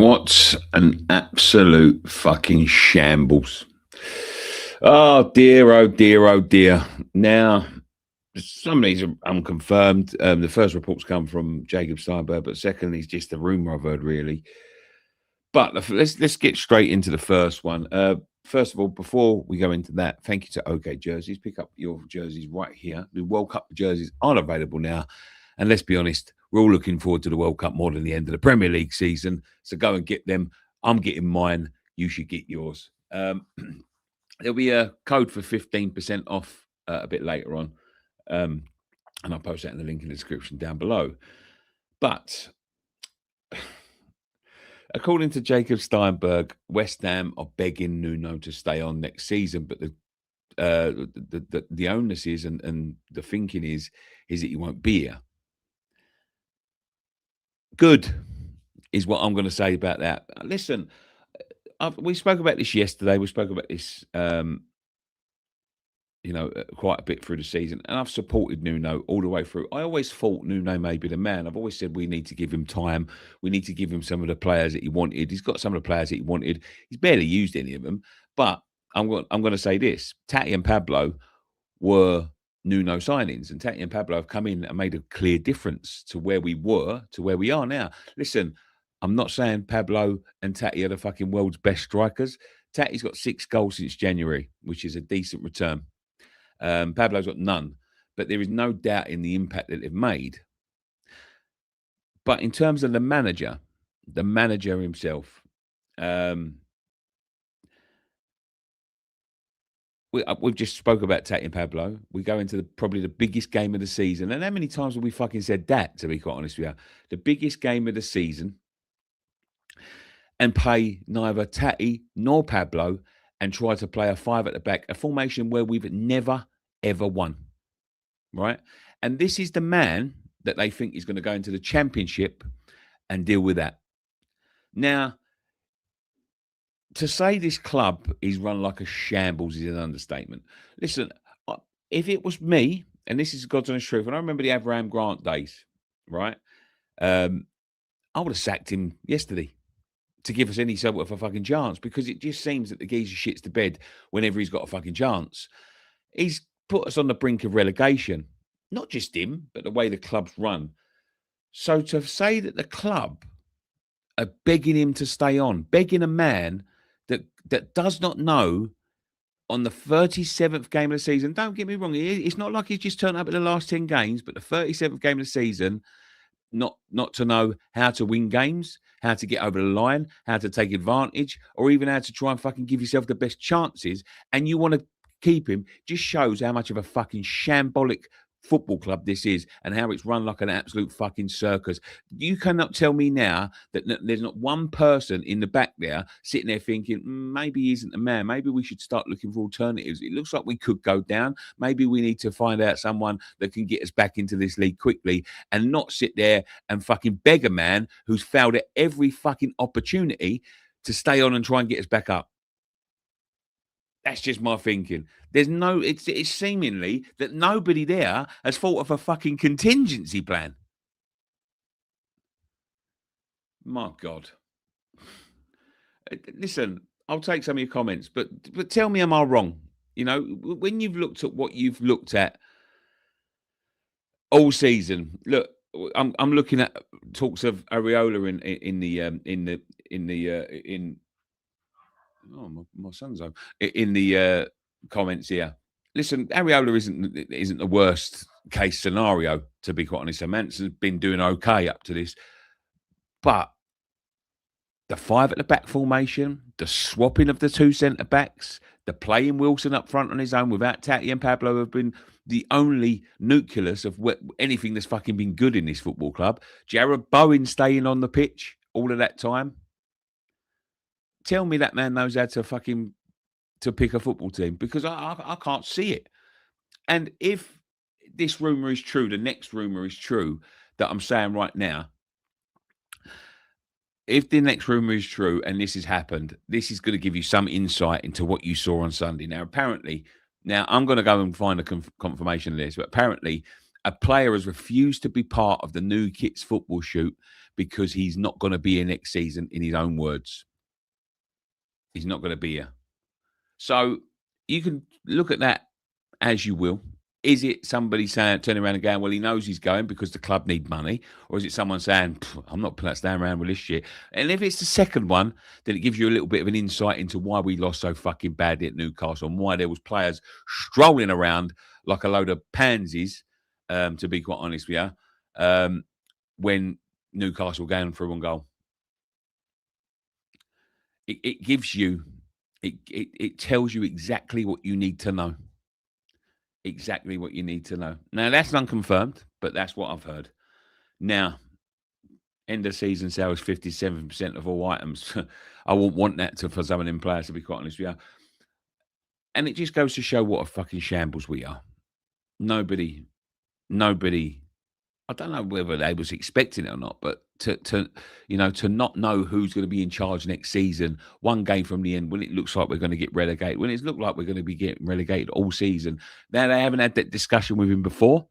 What's an absolute fucking shambles? Oh dear, oh dear, oh dear. Now, some of these are unconfirmed. The first reports come from Jacob Steinberg, but second is just a rumor I've heard, really. But let's get straight into the first one. First of all, before we go into that, thank you to OK Jerseys. Pick up your jerseys right here. The World Cup jerseys aren't available now. And let's be honest, we're all looking forward to the World Cup more than the end of the Premier League season. So go and get them. I'm getting mine. You should get yours. There'll be a code for 15% off a bit later on. And I'll post that in the link in the description down below. But according to Jacob Steinberg, West Ham are begging Nuno to stay on next season, but the onus is and the thinking is that he won't be here. Good is what I'm going to say about that. Listen, we spoke about this yesterday. We spoke about this, quite a bit through the season, and I've supported Nuno all the way through. I always thought Nuno may be the man. I've always said we need to give him time. We need to give him some of the players that he wanted. He's got some of the players that he wanted. He's barely used any of them. But I'm going to say this: Tati and Pablo were Nuno signings, and Tati and Pablo have come in and made a clear difference to where we were to where we are now. Listen, I'm not saying Pablo and Tati are the fucking world's best strikers. Tati's got 6 goals since January, which is a decent return. Pablo's got none, but there is no doubt in the impact that they've made. But in terms of the manager himself, we've just spoke about Tati and Pablo. We go into probably the biggest game of the season. And how many times have we fucking said that, to be quite honest with you? The biggest game of the season, and play neither Tati nor Pablo and try to play a 5 at the back, a formation where we've never, ever won, right? And this is the man that they think is going to go into the Championship and deal with that. Now, to say this club is run like a shambles is an understatement. Listen, if it was me, and this is God's honest truth, and I remember the Abraham Grant days, right? I would have sacked him yesterday to give us any sort of a fucking chance, because it just seems that the geezer shits the bed whenever he's got a fucking chance. He's put us on the brink of relegation. Not just him, but the way the club's run. So to say that the club are begging him to stay on, begging a man that does not know on the 37th game of the season, don't get me wrong, it's not like he's just turned up at the last 10 games, but the 37th game of the season, not to know how to win games, how to get over the line, how to take advantage, or even how to try and fucking give yourself the best chances, and you want to keep him, just shows how much of a fucking shambolic football club this is and how it's run like an absolute fucking circus. You cannot tell me now that there's not one person in the back there sitting there thinking, maybe he isn't the man. Maybe we should start looking for alternatives. It looks like we could go down. Maybe we need to find out someone that can get us back into this league quickly and not sit there and fucking beg a man who's failed at every fucking opportunity to stay on and try and get us back up. That's just my thinking. It's seemingly that nobody there has thought of a fucking contingency plan. My God. Listen, I'll take some of your comments, but tell me, am I wrong? You know, when you've looked at what you've looked at all season, look, I'm looking at talks of Areola my son's home in the comments here. Listen, Areola isn't the worst case scenario, to be quite honest. Manson's been doing okay up to this, but the 5 at the back formation, the swapping of the 2 centre backs, the playing Wilson up front on his own without Tati and Pablo have been the only nucleus of anything that's fucking been good in this football club. Jared Bowen staying on the pitch all of that time. Tell me that man knows how to pick a football team, because I can't see it. And if this rumour is true, the next rumour is true that I'm saying right now, if the next rumour is true and this has happened, this is going to give you some insight into what you saw on Sunday. Now, I'm going to go and find a confirmation of this, but apparently a player has refused to be part of the new Kits football shoot because he's not going to be here next season, in his own words. He's not going to be here. So you can look at that as you will. Is it somebody saying, turning around and going, well, he knows he's going because the club need money? Or is it someone saying, I'm not staying around with this shit? And if it's the second one, then it gives you a little bit of an insight into why we lost so fucking badly at Newcastle and why there was players strolling around like a load of pansies, to be quite honest with you, when Newcastle were going for one goal. It gives you, it tells you exactly what you need to know. Exactly what you need to know. Now, that's unconfirmed, but that's what I've heard. Now, end of season sales, 57% of all items. I wouldn't want that for some of them players, to be quite honest with you. And it just goes to show what a fucking shambles we are. Nobody, I don't know whether they was expecting it or not, but to not know who's going to be in charge next season, one game from the end, when it looks like we're going to get relegated, when it's looked like we're going to be getting relegated all season. Now, they haven't had that discussion with him before,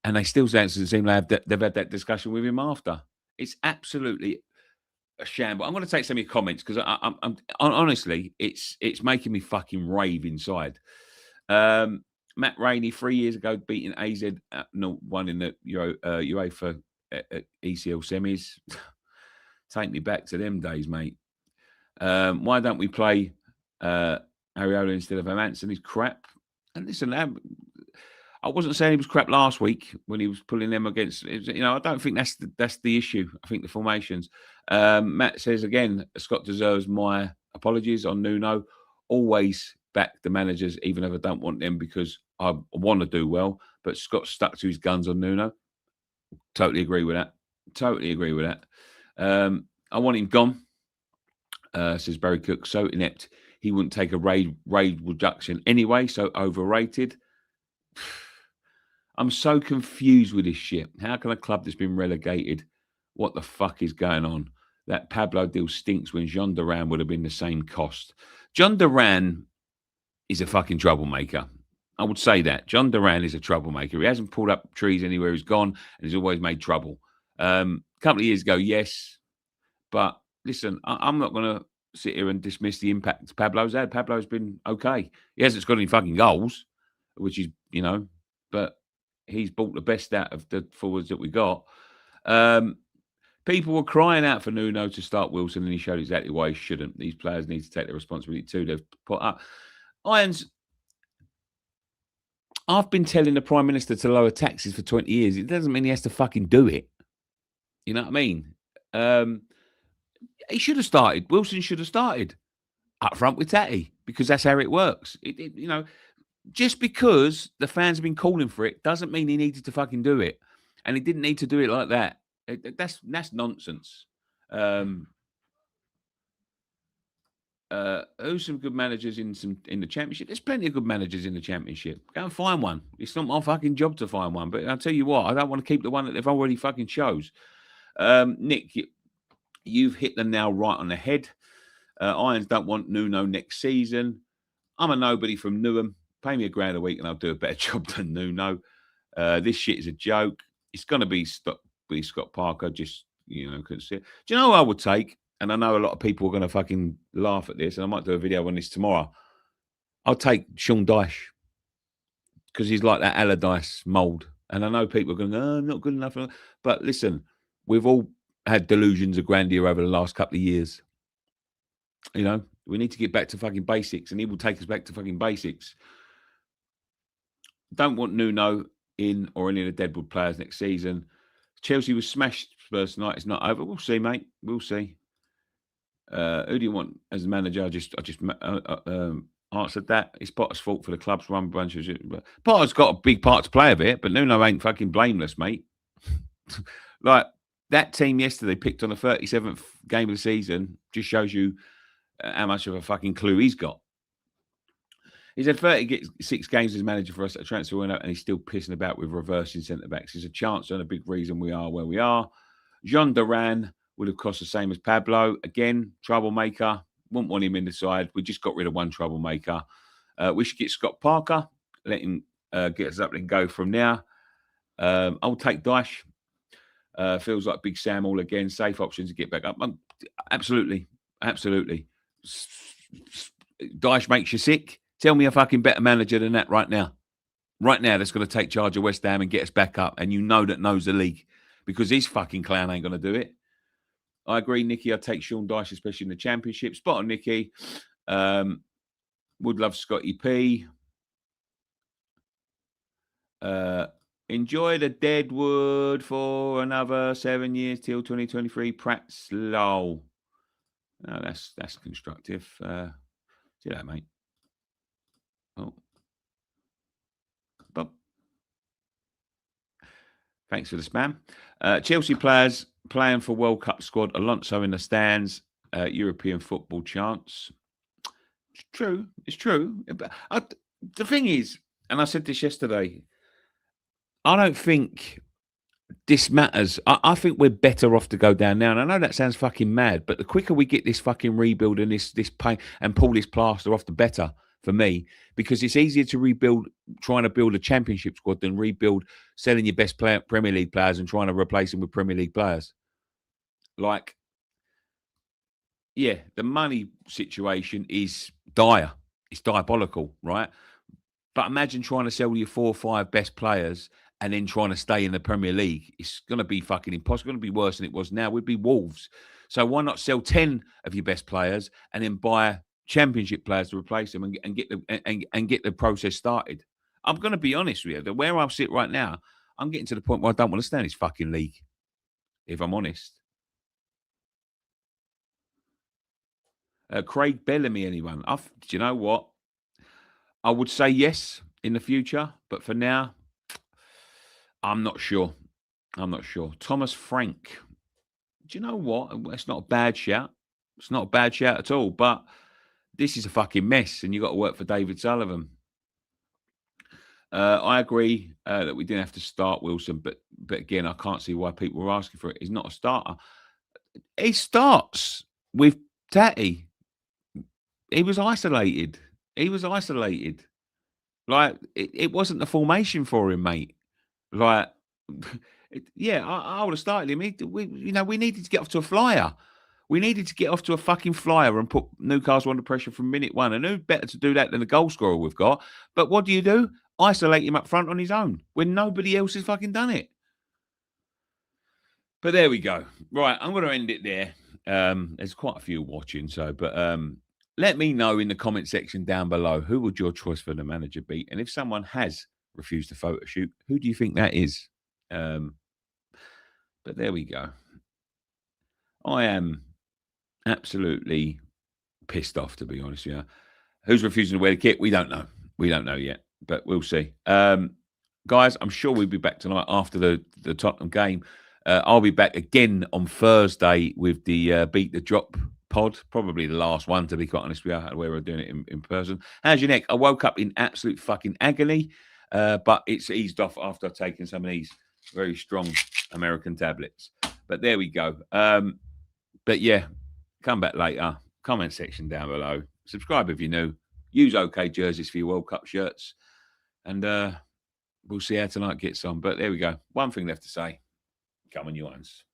and they still don't seem like they've had that discussion with him after. It's absolutely a shambles. I'm going to take some of your comments because I'm honestly, it's making me fucking rave inside. Matt Rainey, 3 years ago, beating AZ 0-1 in the UEFA ECL semis. Take me back to them days, mate. Why don't we play Ariola instead of Hermansen? He's crap. And listen, I wasn't saying he was crap last week when he was pulling them against. I don't think that's the issue. I think the formations. Matt says again, Scott deserves my apologies on Nuno. Always back the managers, even if I don't want them, because I want to do well. But Scott stuck to his guns on Nuno. Totally agree with that. I want him gone, says Barry Cook. So inept. He wouldn't take a raid reduction anyway, so overrated. I'm so confused with this shit. How can a club that's been relegated, what the fuck is going on? That Pablo deal stinks when Jean Duran would have been the same cost. John Duran is a fucking troublemaker. I would say that. John Duran is a troublemaker. He hasn't pulled up trees anywhere he's gone, and he's always made trouble. A couple of years ago, yes. But listen, I'm not going to sit here and dismiss the impact Pablo's had. Pablo's been okay. He hasn't scored any fucking goals, which is, but he's brought the best out of the forwards that we got. People were crying out for Nuno to start Wilson, and he showed exactly why he shouldn't. These players need to take their responsibility too. They've put up. Irons, I've been telling the Prime Minister to lower taxes for 20 years. It doesn't mean he has to fucking do it. You know what I mean? He should have started. Wilson should have started up front with Tatty, because that's how it works. Just because the fans have been calling for it doesn't mean he needed to fucking do it. And he didn't need to do it like that. That's nonsense. Who's some good managers in the Championship? There's plenty of good managers in the Championship. Go and find one. It's not my fucking job to find one. But I'll tell you what, I don't want to keep the one that they've already fucking chose. Nick, you've hit the nail right on the head. Irons don't want Nuno next season. I'm a nobody from Newham. Pay me £1,000 a week and I'll do a better job than Nuno. This shit is a joke. It's going to be Scott Parker. Just, couldn't see it. Do you know who I would take? And I know a lot of people are going to fucking laugh at this, and I might do a video on this tomorrow. I'll take Sean Dyche, because he's like that Allardyce mould. And I know people are going, I'm not good enough. But listen, we've all had delusions of grandeur over the last couple of years. We need to get back to fucking basics, and he will take us back to fucking basics. Don't want Nuno in or any of the Deadwood players next season. Chelsea was smashed Spurs tonight. It's not over. We'll see, mate. We'll see. Who do you want as a manager? I just answered that. It's Potter's fault for the club's run bunches. Potter's got a big part to play of it, but Nuno ain't fucking blameless, mate. Like that team yesterday picked on the 37th game of the season just shows you how much of a fucking clue he's got. He's had 36 games as manager for us at a transfer window, and he's still pissing about with reversing centre-backs. He's a chance and a big reason we are where we are. Jean Duran would have cost the same as Pablo. Again, troublemaker. Wouldn't want him in the side. We just got rid of one troublemaker. We should get Scott Parker. Let him get us up and go from now. I'll take Dyche. Feels like Big Sam all again. Safe options to get back up. Absolutely. Absolutely. Dyche makes you sick. Tell me a fucking better manager than that right now. Right now, that's going to take charge of West Ham and get us back up. And you know that knows the league because his fucking clown ain't going to do it. I agree, Nicky. I'd take Sean Dyche, especially in the Championship. Spot on, Nicky. Would love Scotty P. Enjoy the Deadwood for another 7 years till 2023. Pratt Slow. No, that's constructive. See that, mate. Oh. Bob. Thanks for the spam. Chelsea players playing for World Cup squad. Alonso in the stands. European football chance. It's true. It's true. But the thing is, and I said this yesterday, I don't think this matters. I think we're better off to go down now. And I know that sounds fucking mad, but the quicker we get this fucking rebuild and this pain and pull this plaster off, the better for me. Because it's easier to rebuild trying to build a championship squad than rebuild selling your best Premier League players and trying to replace them with Premier League players. Like, yeah, the money situation is dire. It's diabolical, right? But imagine trying to sell your 4 or 5 best players and then trying to stay in the Premier League. It's going to be fucking impossible. It's going to be worse than it was now. We'd be Wolves. So why not sell 10 of your best players and then buy Championship players to replace them and get the process started? I'm going to be honest with you. Where I sit right now, I'm getting to the point where I don't want to stay in this fucking league, if I'm honest. Craig Bellamy, anyone? Do you know what? I would say yes in the future, but for now, I'm not sure. I'm not sure. Thomas Frank. Do you know what? It's not a bad shout. It's not a bad shout at all, but this is a fucking mess, and you've got to work for David Sullivan. I agree that we didn't have to start Wilson, but again, I can't see why people were asking for it. He's not a starter. He starts with Tatty. He was isolated. Like, it wasn't the formation for him, mate. Like, yeah, I would have started him. We needed to get off to a flyer. We needed to get off to a fucking flyer and put Newcastle under pressure from minute one. And who better to do that than the goal scorer we've got? But what do? Isolate him up front on his own when nobody else has fucking done it. But there we go. Right, I'm going to end it there. There's quite a few watching, but let me know in the comment section down below, who would your choice for the manager be? And if someone has refused a photo shoot, who do you think that is? But there we go. I am absolutely pissed off, to be honest with you. Who's refusing to wear the kit? We don't know. We don't know yet, but we'll see. Guys, I'm sure we'll be back tonight after the Tottenham game. I'll be back again on Thursday with the Beat the Drop pod, probably the last one, to be quite honest with you, where we're doing it in person. How's your neck? I woke up in absolute fucking agony, but it's eased off after I've taken some of these very strong American tablets. But there we go. But yeah, come back later. Comment section down below. Subscribe if you're new. Use OK jerseys for your World Cup shirts. And we'll see how tonight gets on. But there we go. One thing left to say. Come on, you ones.